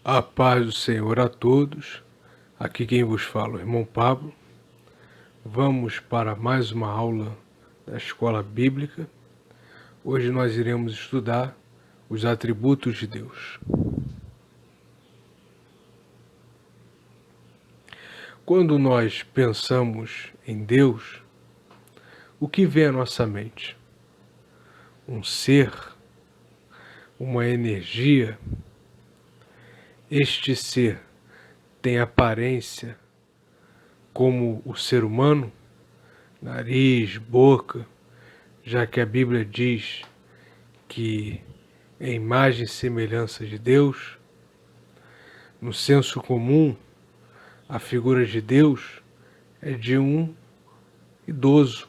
A paz do Senhor a todos. Aqui quem vos fala é o irmão Pablo. Vamos para mais uma aula da Escola Bíblica. Hoje nós iremos estudar os atributos de Deus. Quando nós pensamos em Deus, o que vem à nossa mente? Um ser, uma energia. Este ser tem aparência como o ser humano, nariz, boca, já que a Bíblia diz que é imagem e semelhança de Deus. No senso comum, a figura de Deus é de um idoso,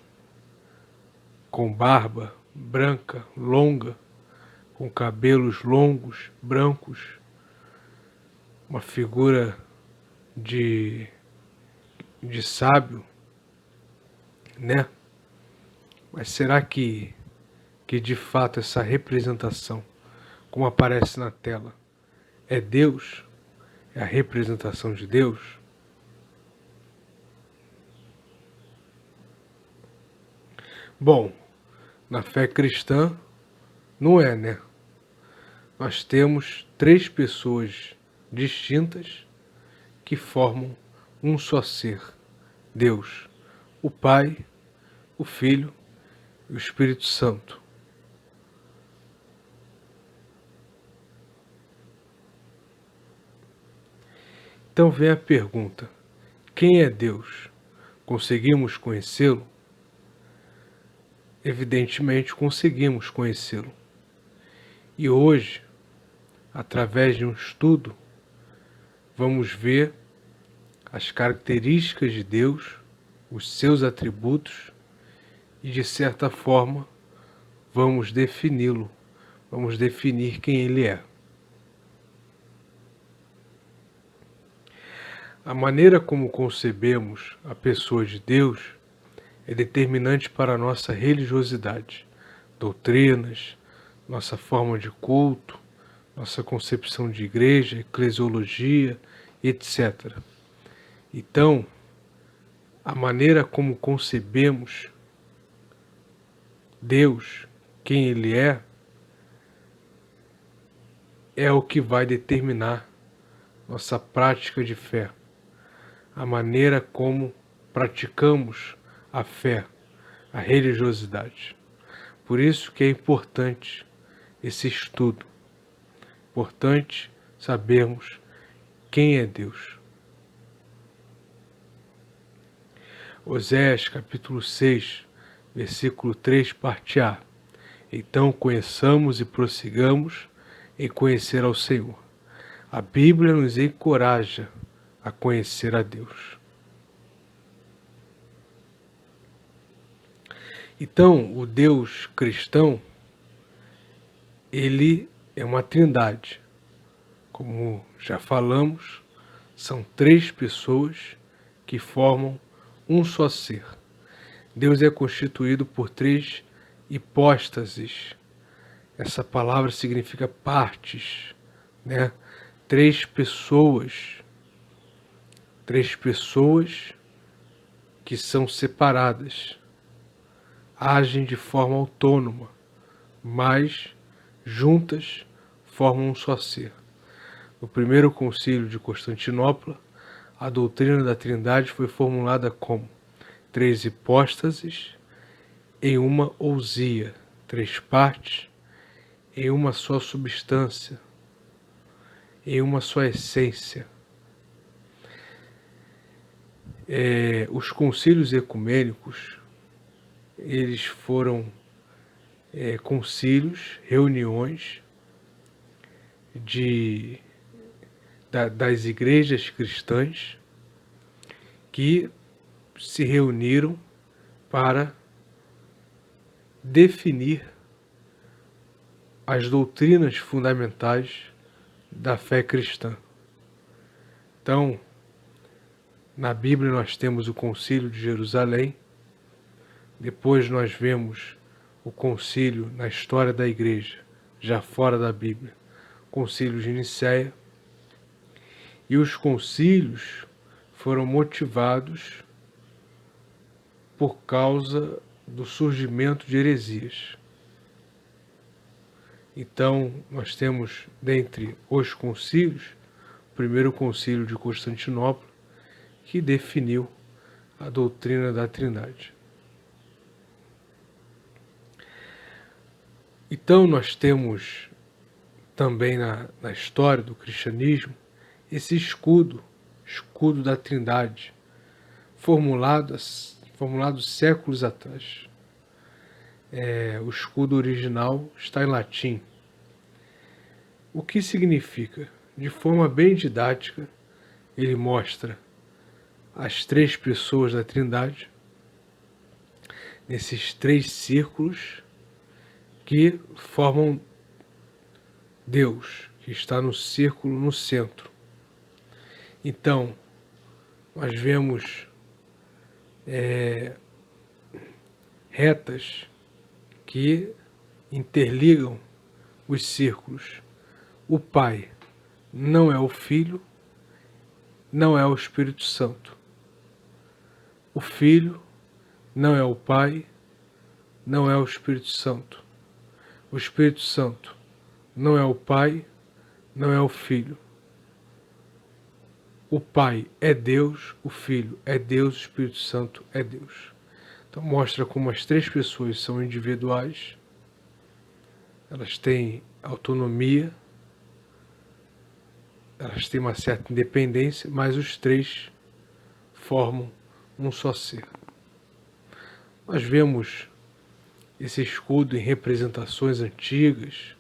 com barba branca, longa, com cabelos longos, brancos, uma figura de sábio, né? Mas será que de fato essa representação, como aparece na tela, é Deus? É a representação de Deus? Bom, na fé cristã não é, né? Nós temos três pessoas distintas que formam um só ser, Deus, o Pai, o Filho e o Espírito Santo. Então vem a pergunta: quem é Deus? Conseguimos conhecê-lo? Evidentemente conseguimos conhecê-lo. E hoje, através de um estudo, vamos ver as características de Deus, os seus atributos e, de certa forma, vamos defini-lo, vamos definir quem ele é. A maneira como concebemos a pessoa de Deus é determinante para a nossa religiosidade, doutrinas, nossa forma de culto, nossa concepção de igreja, eclesiologia, etc. Então, a maneira como concebemos Deus, quem Ele é o que vai determinar nossa prática de fé, a maneira como praticamos a fé, a religiosidade. Por isso que é importante esse estudo, importante sabermos quem é Deus. Oséias capítulo 6, versículo 3, parte A. Então conheçamos e prossigamos em conhecer ao Senhor. A Bíblia nos encoraja a conhecer a Deus. Então, o Deus cristão, ele é uma trindade. Como já falamos, são três pessoas que formam um só ser. Deus é constituído por três hipóstases. Essa palavra significa partes, né? Três pessoas que são separadas, agem de forma autônoma, mas juntas formam um só ser. No primeiro concílio de Constantinopla, a doutrina da Trindade foi formulada como três hipóstases em uma ousia, três partes em uma só substância, em uma só essência. Os concílios ecumênicos, eles foram concílios, reuniões das igrejas cristãs que se reuniram para definir as doutrinas fundamentais da fé cristã. Então, na Bíblia nós temos o Concílio de Jerusalém, depois nós vemos o concílio na história da igreja, já fora da Bíblia, Concílio de Nicéia, E os concílios foram motivados por causa do surgimento de heresias. Então, nós temos, dentre os concílios, o primeiro concílio de Constantinopla, que definiu a doutrina da Trindade. Então, nós temos também na história do cristianismo esse escudo da Trindade, formulado séculos atrás. O escudo original está em latim. O que significa? De forma bem didática, ele mostra as três pessoas da Trindade, nesses três círculos que formam Deus, que está no círculo no centro. Então, nós vemos retas que interligam os círculos. O Pai não é o Filho, não é o Espírito Santo. O Filho não é o Pai, não é o Espírito Santo. O Espírito Santo não é o Pai, não é o Filho. O Pai é Deus, o Filho é Deus, o Espírito Santo é Deus. Então mostra como as três pessoas são individuais, elas têm autonomia, elas têm uma certa independência, mas os três formam um só ser. Nós vemos esse escudo em representações antigas.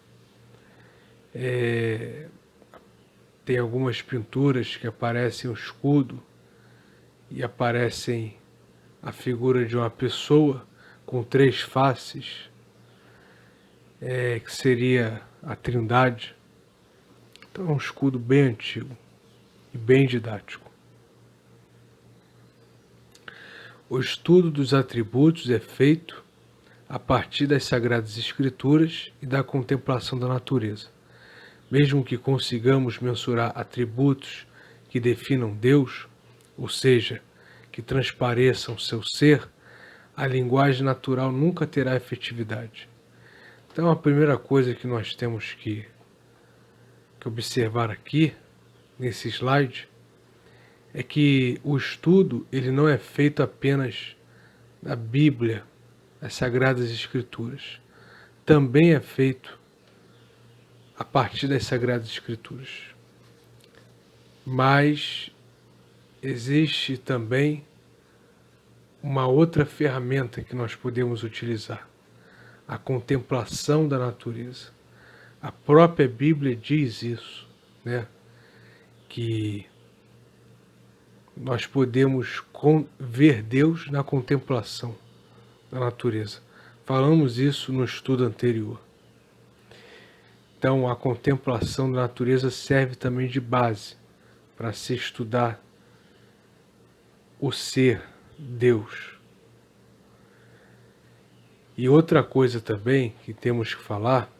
Tem algumas pinturas que aparecem o escudo e aparecem a figura de uma pessoa com três faces, que seria a Trindade. Então é um escudo bem antigo e bem didático. O estudo dos atributos é feito a partir das Sagradas Escrituras e da contemplação da natureza. Mesmo que consigamos mensurar atributos que definam Deus, ou seja, que transpareçam seu ser, a linguagem natural nunca terá efetividade. Então a primeira coisa que nós temos que observar aqui, nesse slide, é que o estudo ele não é feito apenas da Bíblia, das Sagradas Escrituras. Também é feito a partir das Sagradas Escrituras. Mas existe também uma outra ferramenta que nós podemos utilizar, a contemplação da natureza. A própria Bíblia diz isso, né? Que nós podemos ver Deus na contemplação da natureza. Falamos isso no estudo anterior. Então, a contemplação da natureza serve também de base para se estudar o ser Deus. E outra coisa também que temos que falar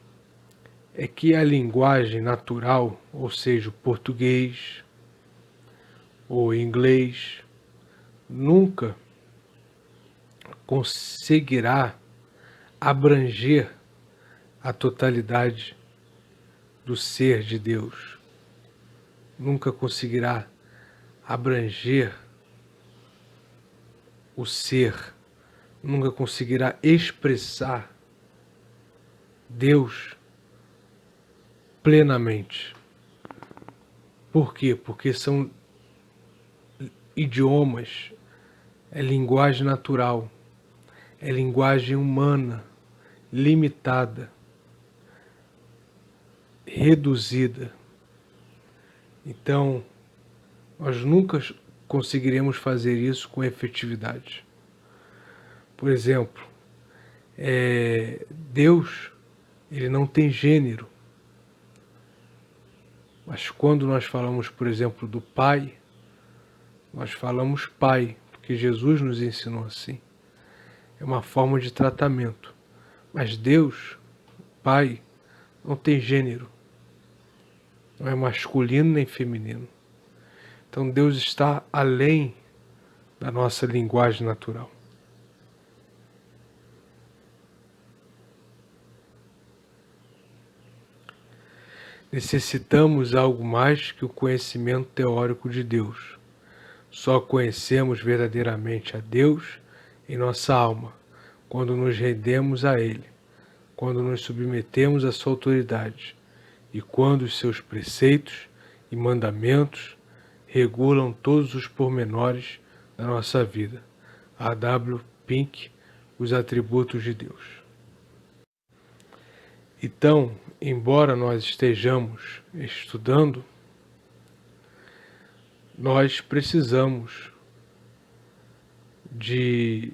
é que a linguagem natural, ou seja, o português ou inglês, nunca conseguirá abranger a totalidade do ser de Deus. Nunca conseguirá abranger o ser, nunca conseguirá expressar Deus plenamente. Por quê? Porque são idiomas, é linguagem natural, é linguagem humana, limitada, reduzida. Então, nós nunca conseguiremos fazer isso com efetividade. Por exemplo, Deus, ele não tem gênero. Mas quando nós falamos, por exemplo, do Pai, nós falamos Pai, porque Jesus nos ensinou assim. É uma forma de tratamento. Mas Deus, Pai, não tem gênero. Não é masculino nem feminino. Então Deus está além da nossa linguagem natural. Necessitamos algo mais que o conhecimento teórico de Deus. Só conhecemos verdadeiramente a Deus em nossa alma, quando nos rendemos a Ele, quando nos submetemos à sua autoridade e quando os seus preceitos e mandamentos regulam todos os pormenores da nossa vida. A. W. Pink, Os Atributos de Deus. Então, embora nós estejamos estudando, nós precisamos de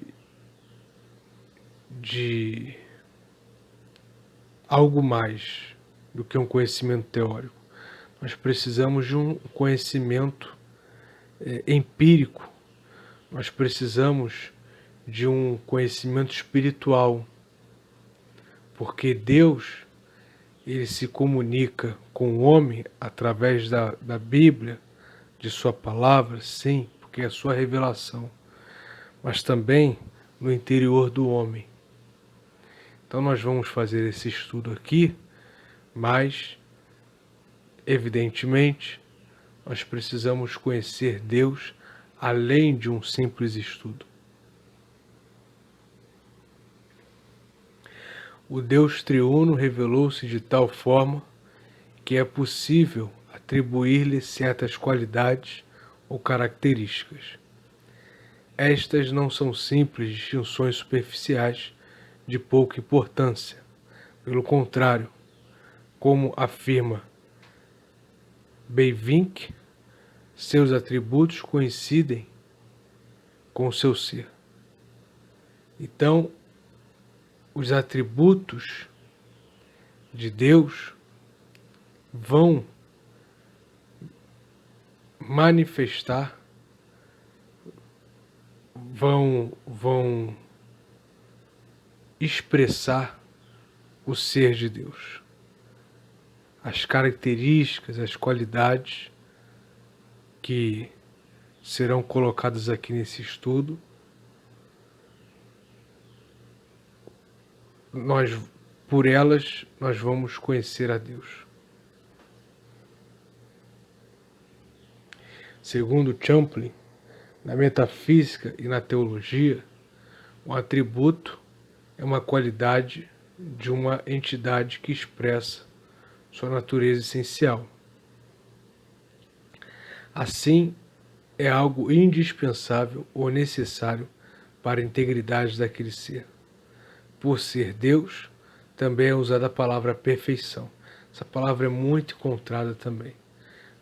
algo mais do que um conhecimento teórico. Nós precisamos de um conhecimento empírico. Nós precisamos de um conhecimento espiritual, porque Deus, ele se comunica com o homem através da Bíblia, de sua palavra, sim, porque é a sua revelação, mas também no interior do homem. Então nós vamos fazer esse estudo aqui, mas, evidentemente, nós precisamos conhecer Deus além de um simples estudo. O Deus triuno revelou-se de tal forma que é possível atribuir-lhe certas qualidades ou características. Estas não são simples distinções superficiais de pouca importância. Pelo contrário, como afirma Bavinck, seus atributos coincidem com o seu ser. Então, os atributos de Deus vão manifestar, vão expressar o ser de Deus. As características, as qualidades que serão colocadas aqui nesse estudo, por elas, nós vamos conhecer a Deus. Segundo Champlin, na metafísica e na teologia, um atributo é uma qualidade de uma entidade que expressa sua natureza essencial. Assim, é algo indispensável ou necessário para a integridade daquele ser. Por ser Deus, também é usada a palavra perfeição. Essa palavra é muito encontrada também.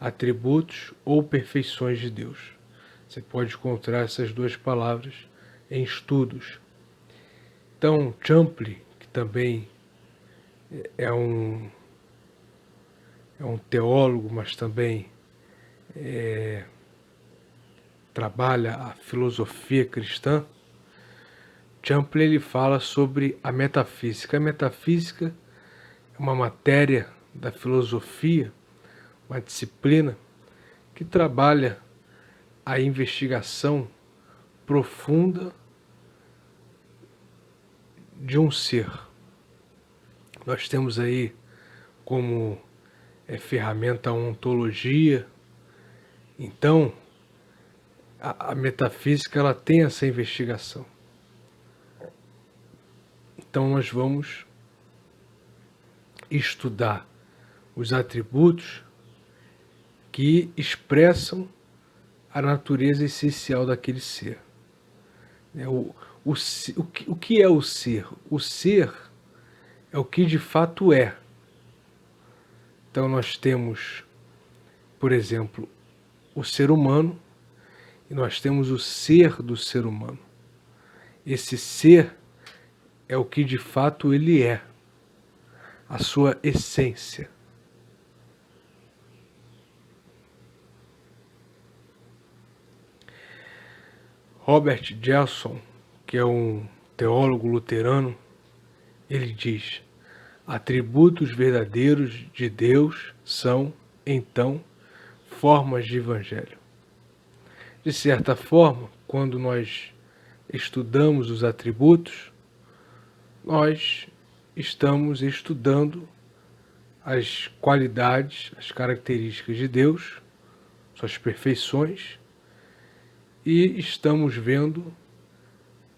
Atributos ou perfeições de Deus. Você pode encontrar essas duas palavras em estudos. Então, Champlin, que também é um teólogo, mas também trabalha a filosofia cristã, Champlin ele fala sobre a metafísica. A metafísica é uma matéria da filosofia, uma disciplina que trabalha a investigação profunda de um ser. Nós temos aí como ferramenta a ontologia. Então, a metafísica ela tem essa investigação. Então nós vamos estudar os atributos que expressam a natureza essencial daquele ser. O que é o ser? O ser é o que de fato é. Então nós temos, por exemplo, o ser humano e nós temos o ser do ser humano. Esse ser é o que de fato ele é, a sua essência. Robert Gelson, que é um teólogo luterano, ele diz: atributos verdadeiros de Deus são, então, formas de evangelho. De certa forma, quando nós estudamos os atributos, nós estamos estudando as qualidades, as características de Deus, suas perfeições, e estamos vendo,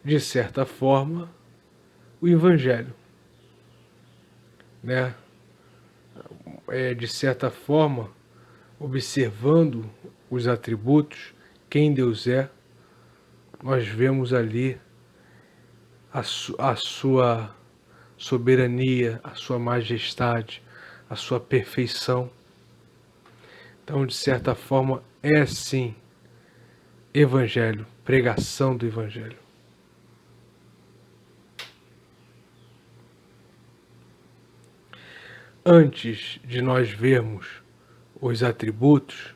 de certa forma, o Evangelho, né? De certa forma, observando os atributos, quem Deus é, nós vemos ali a sua soberania, a sua majestade, a sua perfeição. Então, de certa forma, é sim Evangelho, pregação do Evangelho. Antes de nós vermos os atributos,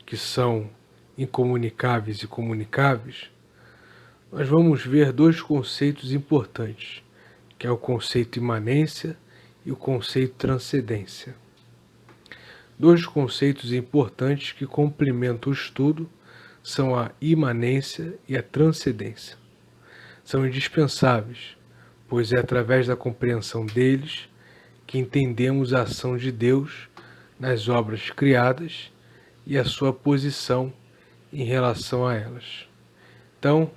que são incomunicáveis e comunicáveis, nós vamos ver dois conceitos importantes, que é o conceito imanência e o conceito transcendência. Dois conceitos importantes que complementam o estudo são a imanência e a transcendência. São indispensáveis, pois é através da compreensão deles que entendemos a ação de Deus nas obras criadas e a sua posição em relação a elas. Então,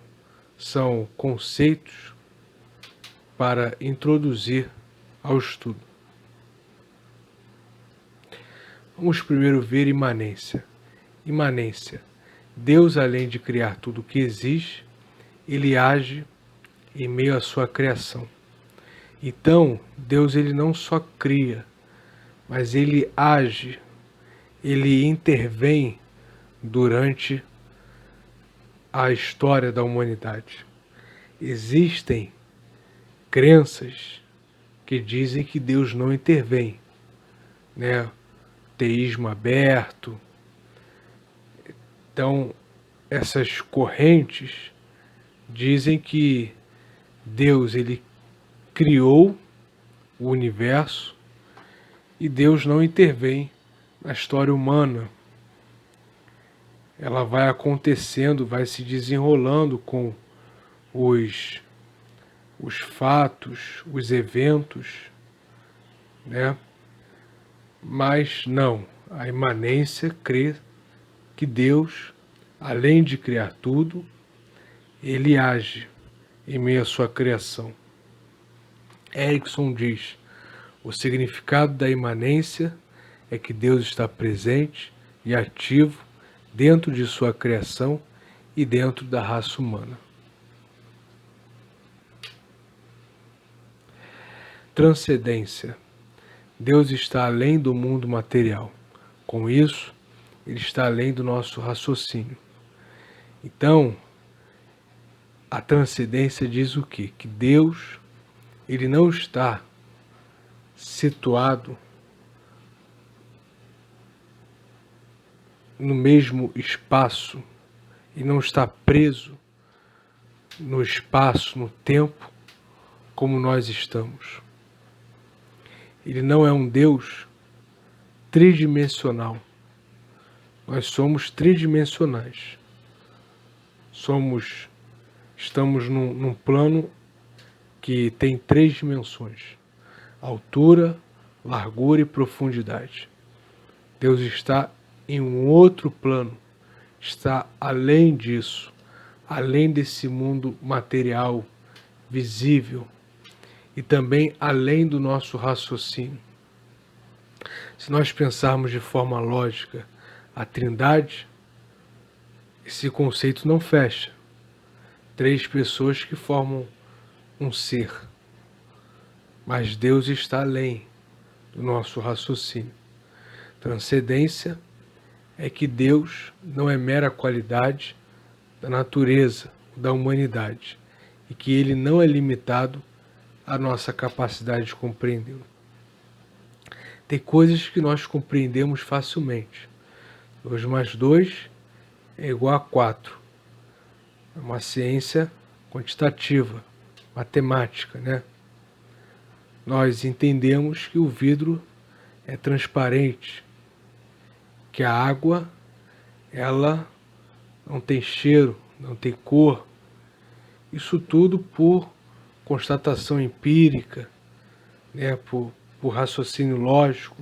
são conceitos para introduzir ao estudo. Vamos primeiro ver imanência. Imanência. Deus, além de criar tudo o que existe, ele age em meio à sua criação. Então, Deus ele não só cria, mas ele age, ele intervém durante a história da humanidade. Existem crenças que dizem que Deus não intervém, né? Teísmo aberto. Então, essas correntes dizem que Deus ele criou o universo e Deus não intervém na história humana. Ela vai acontecendo, vai se desenrolando com os fatos, os eventos, né? Mas não, a imanência crê que Deus, além de criar tudo, ele age em meio à sua criação. Erickson diz: o significado da imanência é que Deus está presente e ativo dentro de sua criação e dentro da raça humana. Transcendência. Deus está além do mundo material. Com isso, ele está além do nosso raciocínio. Então, a transcendência diz o quê? Que Deus, ele não está situado no mesmo espaço e não está preso no espaço, no tempo, como nós estamos. Ele não é um Deus tridimensional. Nós somos tridimensionais. Estamos num plano que tem 3 dimensões: altura, largura e profundidade. Deus está em um outro plano, está além disso, além desse mundo material, visível, e também além do nosso raciocínio. Se nós pensarmos de forma lógica a Trindade, esse conceito não fecha. 3 pessoas que formam um ser. Mas Deus está além do nosso raciocínio. Transcendência é que Deus não é mera qualidade da natureza, da humanidade, e que ele não é limitado à nossa capacidade de compreendê-lo. Tem coisas que nós compreendemos facilmente. 2 mais 2 é igual a 4. É uma ciência quantitativa, matemática, né? Nós entendemos que o vidro é transparente, que a água, ela não tem cheiro, não tem cor. Isso tudo por constatação empírica, né, por raciocínio lógico.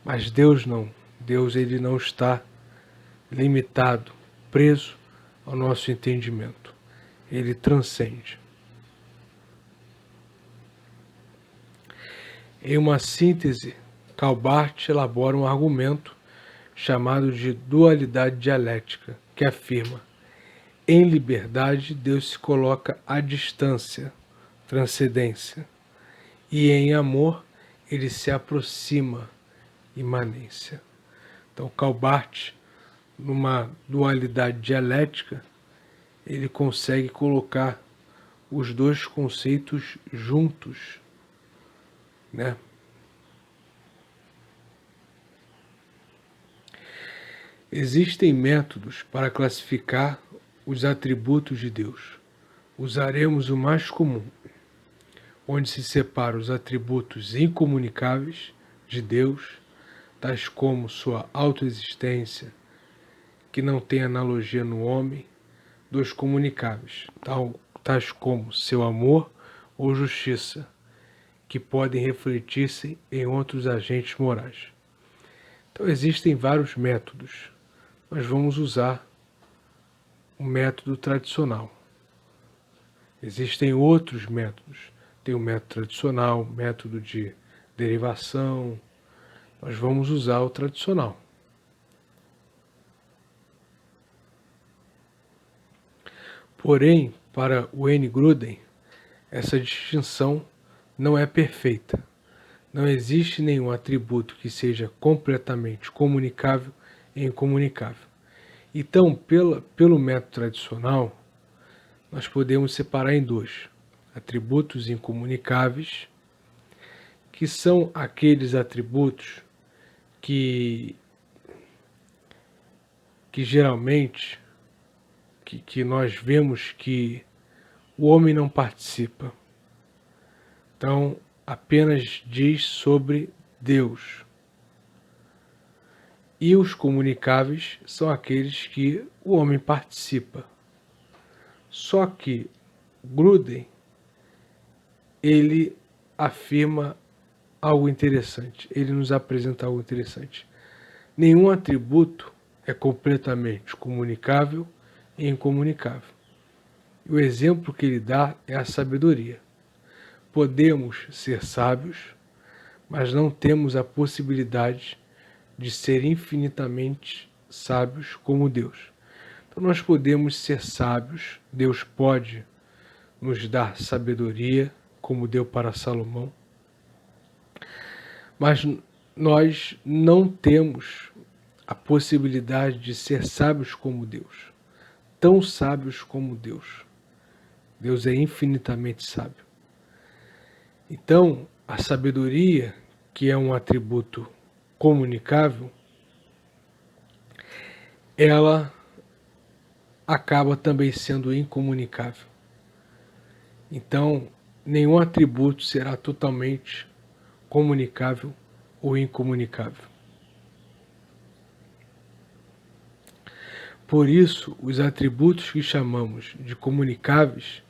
Mas Deus não. Deus, ele não está limitado, preso ao nosso entendimento. Ele transcende. Em uma síntese, Calbart elabora um argumento chamado de dualidade dialética, que afirma: em liberdade, Deus se coloca à distância, transcendência, e em amor, ele se aproxima, imanência. Então, Calbart, numa dualidade dialética, ele consegue colocar os dois conceitos juntos, né? Existem métodos para classificar os atributos de Deus. Usaremos o mais comum, onde se separa os atributos incomunicáveis de Deus, tais como sua autoexistência, que não tem analogia no homem, dos comunicáveis, tais como seu amor ou justiça, que podem refletir-se em outros agentes morais. Então existem vários métodos. Nós vamos usar o método tradicional. Existem outros métodos. Tem o método tradicional, método de derivação. Nós vamos usar o tradicional. Porém, para o N. Gruden, essa distinção não é perfeita. Não existe nenhum atributo que seja completamente comunicável e incomunicável. Então, pelo método tradicional, nós podemos separar em dois: atributos incomunicáveis, que são aqueles atributos que geralmente que nós vemos que o homem não participa. Então, apenas diz sobre Deus. E os comunicáveis são aqueles que o homem participa. Só que Gruden, ele afirma algo interessante, ele nos apresenta algo interessante. Nenhum atributo é completamente comunicável e incomunicável. E o exemplo que ele dá é a sabedoria. Podemos ser sábios, mas não temos a possibilidade de ser infinitamente sábios como Deus. Então nós podemos ser sábios, Deus pode nos dar sabedoria, como deu para Salomão, mas nós não temos a possibilidade de ser sábios como Deus, tão sábios como Deus. Deus é infinitamente sábio. Então, a sabedoria, que é um atributo comunicável, ela acaba também sendo incomunicável. Então, nenhum atributo será totalmente comunicável ou incomunicável. Por isso, os atributos que chamamos de comunicáveis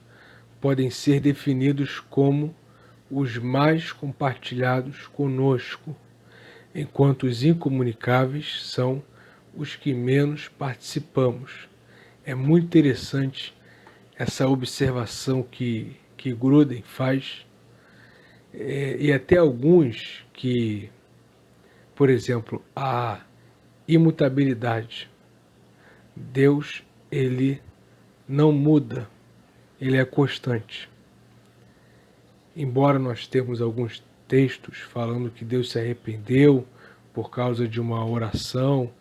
podem ser definidos como os mais compartilhados conosco, enquanto os incomunicáveis são os que menos participamos. É muito interessante essa observação que Gruden faz, e até alguns que, por exemplo, a imutabilidade. Deus, ele não muda, ele é constante. Embora nós temos alguns textos falando que Deus se arrependeu por causa de uma oração,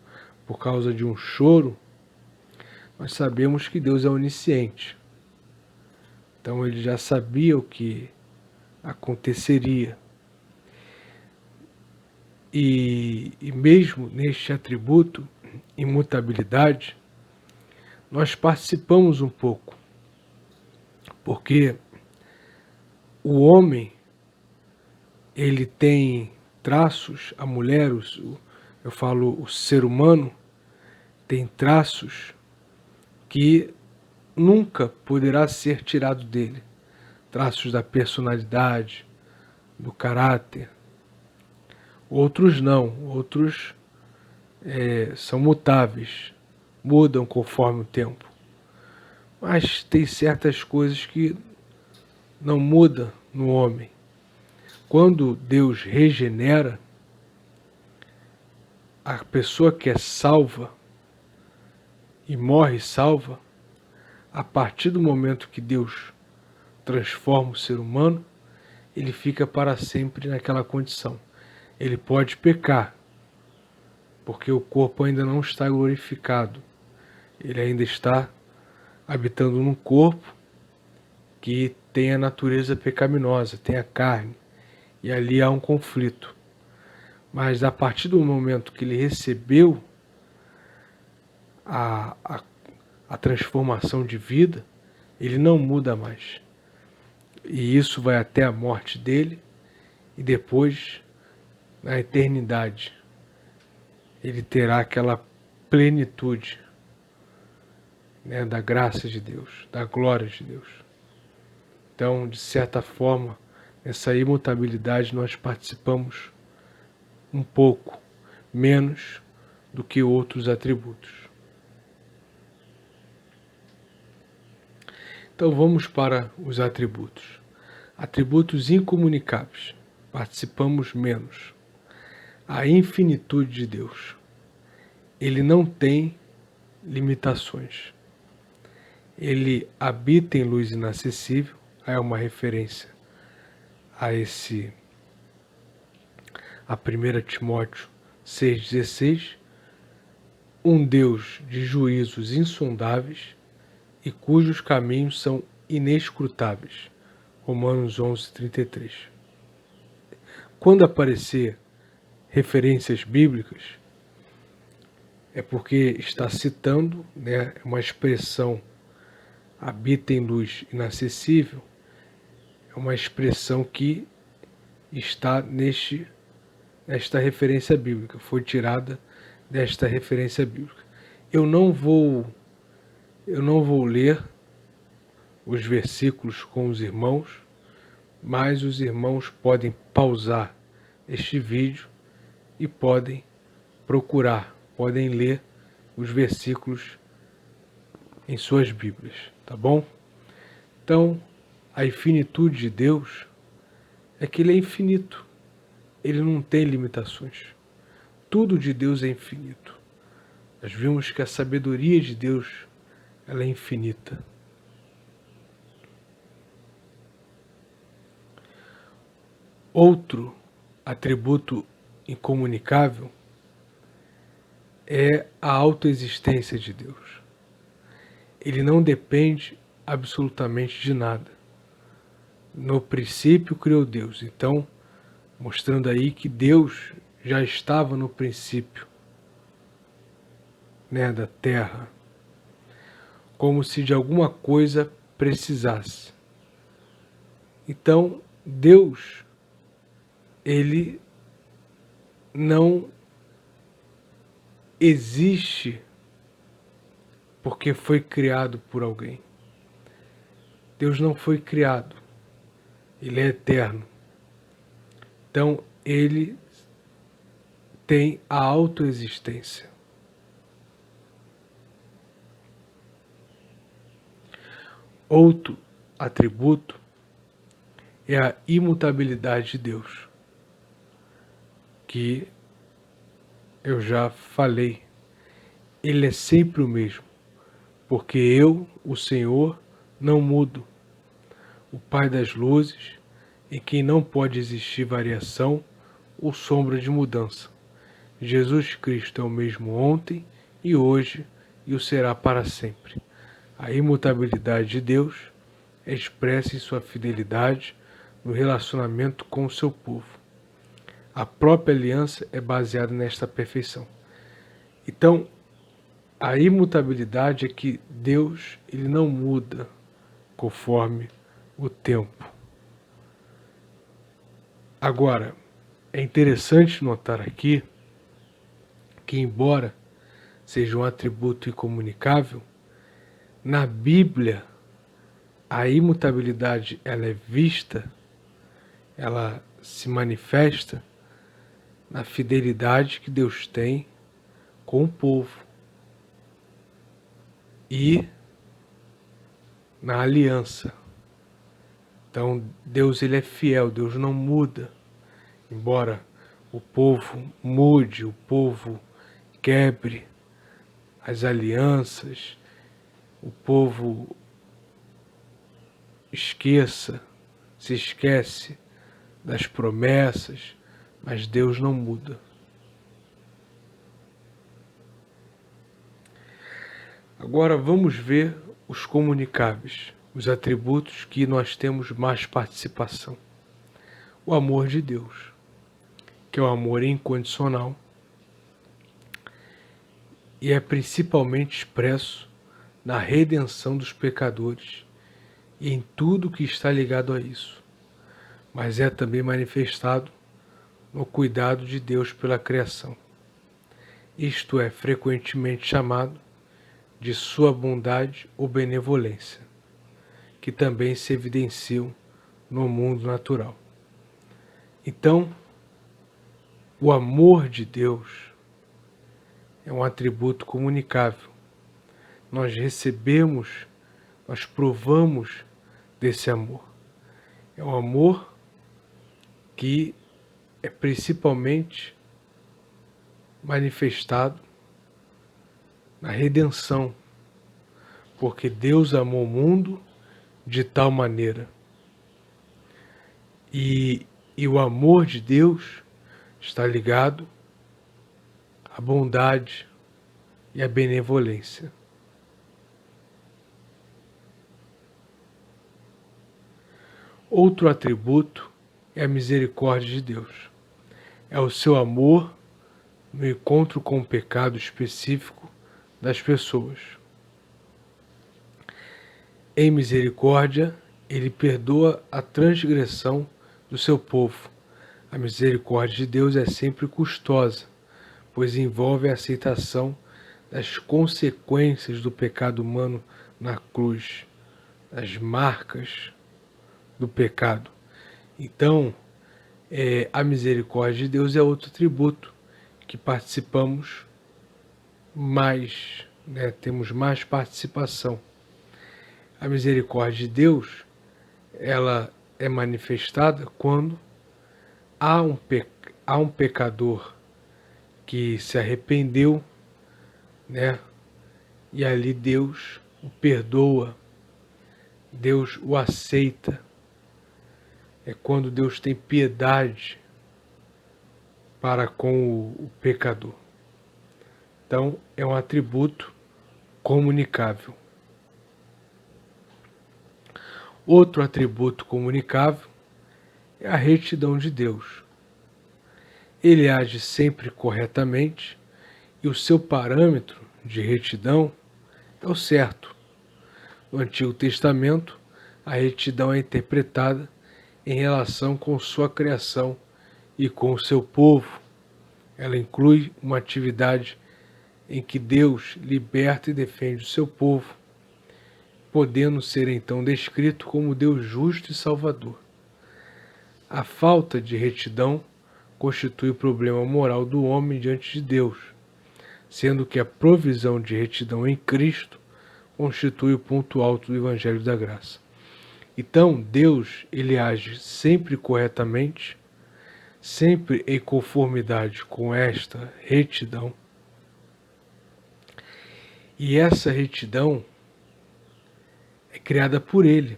por causa de um choro, nós sabemos que Deus é onisciente. Então ele já sabia o que aconteceria. E mesmo neste atributo, imutabilidade, nós participamos um pouco. Porque o homem, ele tem traços, a mulher, eu falo o ser humano, tem traços que nunca poderá ser tirado dele. Traços da personalidade, do caráter. Outros não, outros são mutáveis, mudam conforme o tempo. Mas tem certas coisas que não mudam no homem. Quando Deus regenera, a pessoa que é salva e morre salva, a partir do momento que Deus transforma o ser humano, ele fica para sempre naquela condição. Ele pode pecar, porque o corpo ainda não está glorificado. Ele ainda está habitando num corpo que tem a natureza pecaminosa, tem a carne, e ali há um conflito. Mas a partir do momento que ele recebeu a transformação de vida, ele não muda mais. E isso vai até a morte dele, e depois, na eternidade, ele terá aquela plenitude, né, da graça de Deus, da glória de Deus. Então, de certa forma, nessa imutabilidade nós participamos um pouco menos do que outros atributos. Então vamos para os atributos. Atributos incomunicáveis. Participamos menos. A infinitude de Deus. Ele não tem limitações. Ele habita em luz inacessível. É uma referência a 1 Timóteo 6,16. Um Deus de juízos insondáveis e cujos caminhos são inescrutáveis. Romanos 11:33. Quando aparecer referências bíblicas, é porque está citando, né, uma expressão habita em luz inacessível, é uma expressão que está nesta referência bíblica, foi tirada desta referência bíblica. Eu não vou ler os versículos com os irmãos, mas os irmãos podem pausar este vídeo e podem procurar, podem ler os versículos em suas Bíblias, tá bom? Então, a infinitude de Deus é que ele é infinito, ele não tem limitações. Tudo de Deus é infinito. Nós vimos que a sabedoria de Deus, ela é infinita. Outro atributo incomunicável é a autoexistência de Deus. Ele não depende absolutamente de nada. No princípio criou Deus. Então, mostrando aí que Deus já estava no princípio, né, da terra, como se de alguma coisa precisasse. Então, Deus, ele não existe porque foi criado por alguém. Deus não foi criado, ele é eterno. Então, ele tem a autoexistência. Outro atributo é a imutabilidade de Deus, que eu já falei. Ele é sempre o mesmo, porque eu, o Senhor, não mudo. O Pai das luzes, em quem não pode existir variação ou sombra de mudança. Jesus Cristo é o mesmo ontem e hoje e o será para sempre. A imutabilidade de Deus é expressa em sua fidelidade no relacionamento com o seu povo. A própria aliança é baseada nesta perfeição. Então, a imutabilidade é que Deus, ele não muda conforme o tempo. Agora, é interessante notar aqui que, embora seja um atributo incomunicável, Na Bíblia, a imutabilidade ela é vista, ela se manifesta na fidelidade que Deus tem com o povo e na aliança. Então, Deus ele é fiel, Deus não muda. Embora o povo mude, o povo quebre as alianças, o povo se esquece das promessas, mas Deus não muda. Agora vamos ver os comunicáveis, os atributos que nós temos mais participação. O amor de Deus, que é o amor incondicional e é principalmente expresso na redenção dos pecadores e em tudo que está ligado a isso, mas é também manifestado no cuidado de Deus pela criação. Isto é frequentemente chamado de sua bondade ou benevolência, que também se evidenciam no mundo natural. Então, o amor de Deus é um atributo comunicável. Nós recebemos, nós provamos desse amor. É um amor que é principalmente manifestado na redenção, porque Deus amou o mundo de tal maneira. E o amor de Deus está ligado à bondade e à benevolência. Outro atributo é a misericórdia de Deus. É o seu amor no encontro com o pecado específico das pessoas. Em misericórdia, ele perdoa a transgressão do seu povo. A misericórdia de Deus é sempre custosa, pois envolve a aceitação das consequências do pecado humano na cruz, das marcas do pecado. Então, a misericórdia de Deus é outro atributo que participamos mais, né? Temos mais participação. A misericórdia de Deus, ela é manifestada quando há um pecador que se arrependeu, né? E ali Deus o perdoa, Deus o aceita. É quando Deus tem piedade para com o pecador. Então, é um atributo comunicável. Outro atributo comunicável é a retidão de Deus. Ele age sempre corretamente e o seu parâmetro de retidão é o certo. No Antigo Testamento, a retidão é interpretada em relação com sua criação e com o seu povo. Ela inclui uma atividade em que Deus liberta e defende o seu povo, podendo ser então descrito como Deus justo e salvador. A falta de retidão constitui o problema moral do homem diante de Deus, sendo que a provisão de retidão em Cristo constitui o ponto alto do Evangelho da Graça. Então, Deus, ele age sempre corretamente, sempre em conformidade com esta retidão. E essa retidão é criada por ele.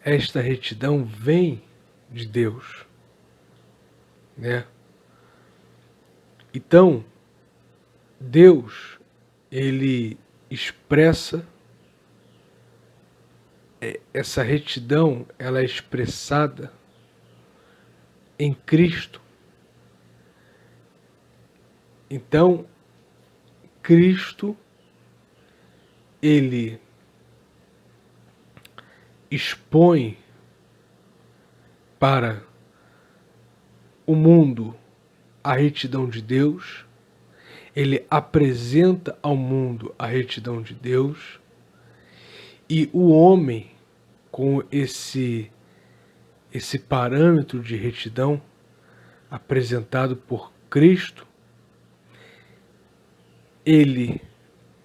Esta retidão vem de Deus, né? Então, Deus, ele expressa essa retidão, ela é expressada em Cristo. Então, Cristo, ele expõe para o mundo a retidão de Deus, Ele apresenta ao mundo a retidão de Deus, e o homem, com esse parâmetro de retidão apresentado por Cristo, ele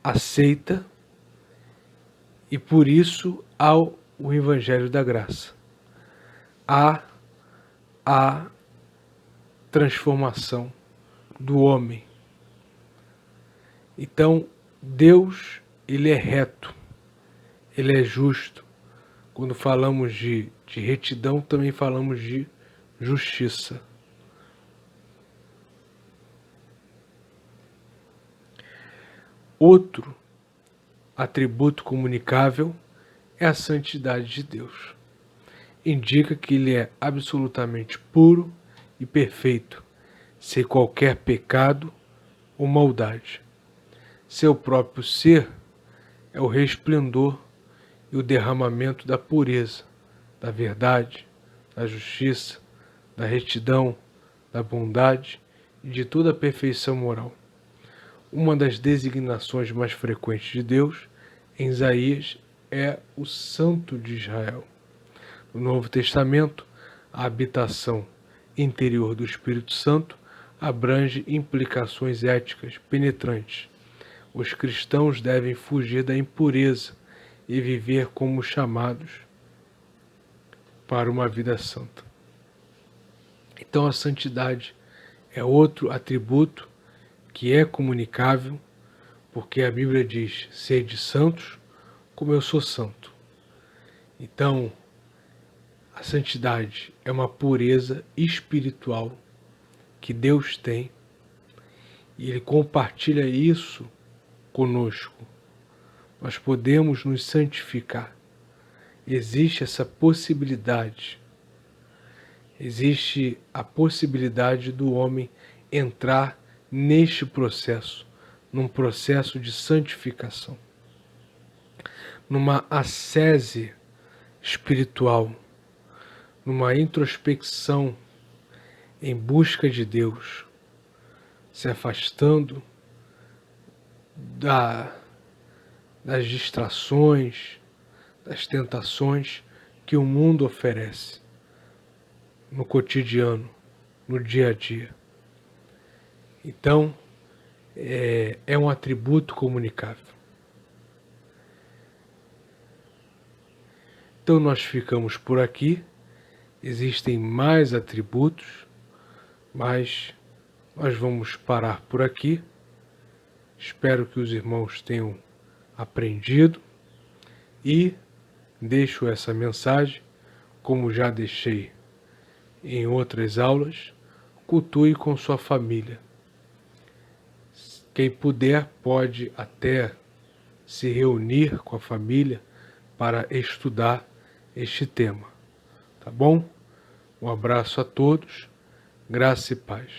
aceita, e por isso há o Evangelho da Graça. Há a transformação do homem. Então, Deus, ele é reto, ele é justo. Quando falamos de retidão, também falamos de justiça. Outro atributo comunicável é a santidade de Deus. Indica que ele é absolutamente puro e perfeito, sem qualquer pecado ou maldade. Seu próprio ser é o resplendor e o derramamento da pureza, da verdade, da justiça, da retidão, da bondade e de toda a perfeição moral. Uma das designações mais frequentes de Deus em Isaías é o Santo de Israel. No Novo Testamento, a habitação interior do Espírito Santo abrange implicações éticas penetrantes. Os cristãos devem fugir da impureza e viver como chamados para uma vida santa. Então, a santidade é outro atributo que é comunicável, porque a Bíblia diz: sede santos, como eu sou santo. Então, a santidade é uma pureza espiritual que Deus tem, e Ele compartilha isso conosco. Nós podemos nos santificar. Existe essa possibilidade. Existe a possibilidade do homem entrar neste processo, num processo de santificação, numa ascese espiritual, numa introspecção em busca de Deus, se afastando das distrações, das tentações que o mundo oferece no cotidiano, no dia a dia. Então, é um atributo comunicável. Então, nós ficamos por aqui. Existem mais atributos, mas nós vamos parar por aqui. Espero que os irmãos tenham aprendido, e deixo essa mensagem, como já deixei em outras aulas: cultue com sua família. Quem puder pode até se reunir com a família para estudar este tema. Tá bom? Um abraço a todos, graça e paz.